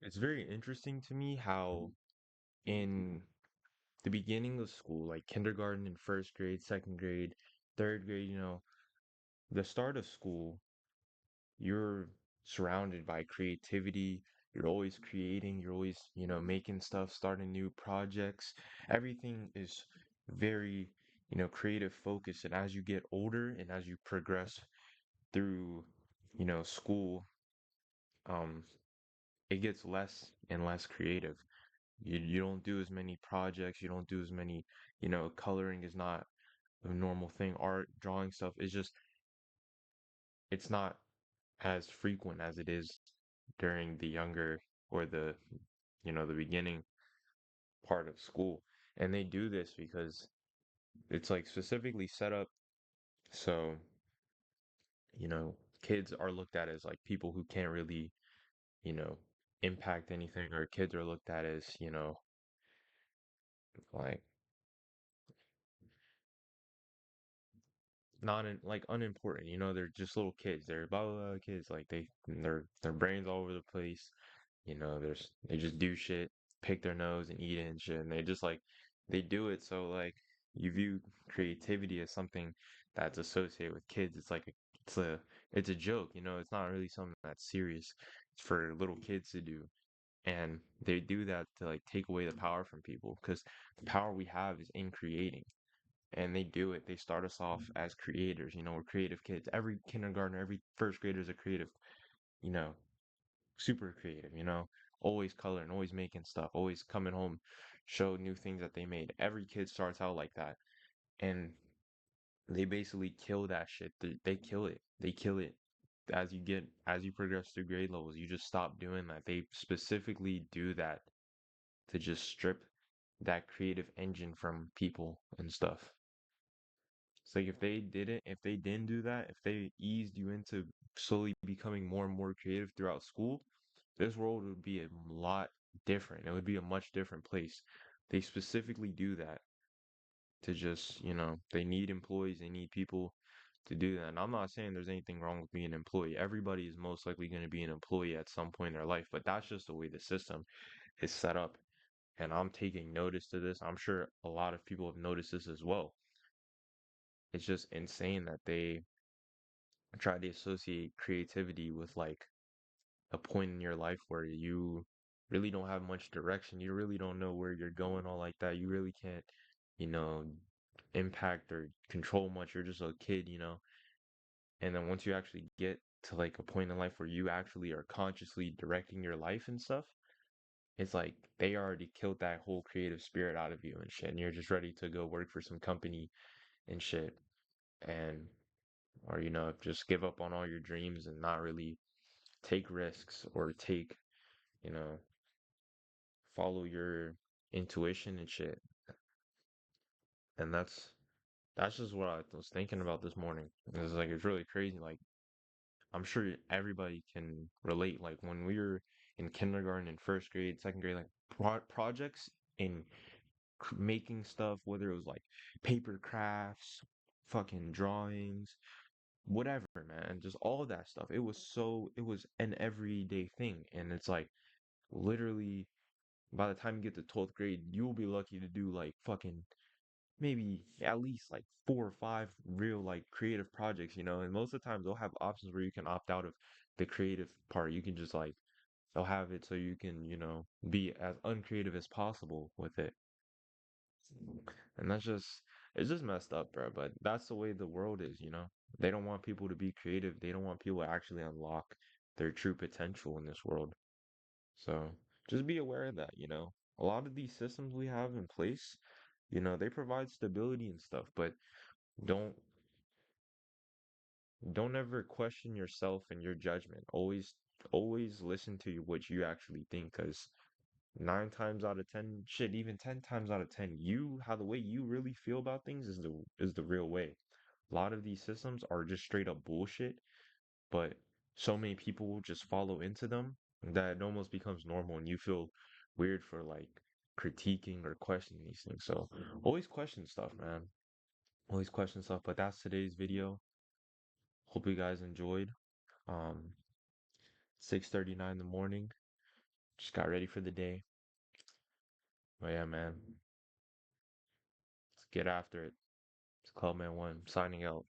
It's very interesting to me how in the beginning of school, like kindergarten and first grade, second grade, third grade, the start of school, you're surrounded by creativity. You're always creating, you're always, making stuff, starting new projects. Everything is very, creative focused. And as you get older and as you progress through, school, um, it gets less and less creative. You don't do as many projects, you don't do as many, coloring is not a normal thing. Art, drawing stuff is just it's not as frequent as it is during the younger or the beginning part of school. And they do this because it's like specifically set up so, kids are looked at as like people who can't really, you know, impact anything, or kids are looked at as, like not in, like unimportant. They're just little kids. They're blah blah, blah kids. Like their brains all over the place. They just do shit, pick their nose and eat it and shit. And they do it so like you view creativity as something that's associated with kids. It's a it's a joke. It's not really something that's serious. It's for little kids to do. And they do that to like take away the power from people because the power we have is in creating, and they do it. They start us off as creators. We're creative kids. Every kindergartner, every first grader is a creative, you know, super creative, always coloring, always making stuff, always coming home, show new things that they made. Every kid starts out like that. And they basically kill that shit. They kill it. They kill it as you progress through grade levels. You just stop doing that. They specifically do that to just strip that creative engine from people and stuff. It's like if they didn't do that, if they eased you into slowly becoming more and more creative throughout school, this world would be a lot different. It would be a much different place. They specifically do that to just, they need employees, they need people to do that. And I'm not saying there's anything wrong with being an employee. Everybody is most likely going to be an employee at some point in their life, but that's just the way the system is set up. And I'm taking notice to this. I'm sure a lot of people have noticed this as well. It's just insane that they try to associate creativity with like a point in your life where you really don't have much direction. You really don't know where you're going, all like that. You really can't, you know, impact or control much. You're just a kid, And then once you actually get to like a point in life where you actually are consciously directing your life and stuff, it's like they already killed that whole creative spirit out of you and shit. And you're just ready to go work for some company and shit. And or just give up on all your dreams and not really take risks or you know follow your intuition and shit. And that's just what I was thinking about this morning. It's like it's really crazy. Like I'm sure everybody can relate. Like when we were in kindergarten and first grade, second grade, like projects in making stuff, whether it was like paper crafts, fucking drawings, whatever, man, just all of that stuff. It was an everyday thing, and it's like literally by the time you get to 12th grade, you'll be lucky to do like fucking maybe at least like four or five real like creative projects, and most of the times they'll have options where you can opt out of the creative part. You can just like they'll have it so you can, be as uncreative as possible with it. And it's just messed up, bro. But that's the way the world is. They don't want people to be creative. They don't want people to actually unlock their true potential in this world. So just be aware of that. A lot of these systems we have in place, they provide stability and stuff, but don't don't ever question yourself and your judgment. Always listen to what you actually think, because 9 times out of 10, shit, even 10 times out of 10, how the way you really feel about things is the real way. A lot of these systems are just straight up bullshit, but so many people will just follow into them that it almost becomes normal, and you feel weird for like critiquing or questioning these things. So always question stuff, man. Always question stuff. But that's today's video. Hope you guys enjoyed. Um, 6:39 in the morning. Just got ready for the day. But yeah, man, let's get after it. It's Clubman One signing out.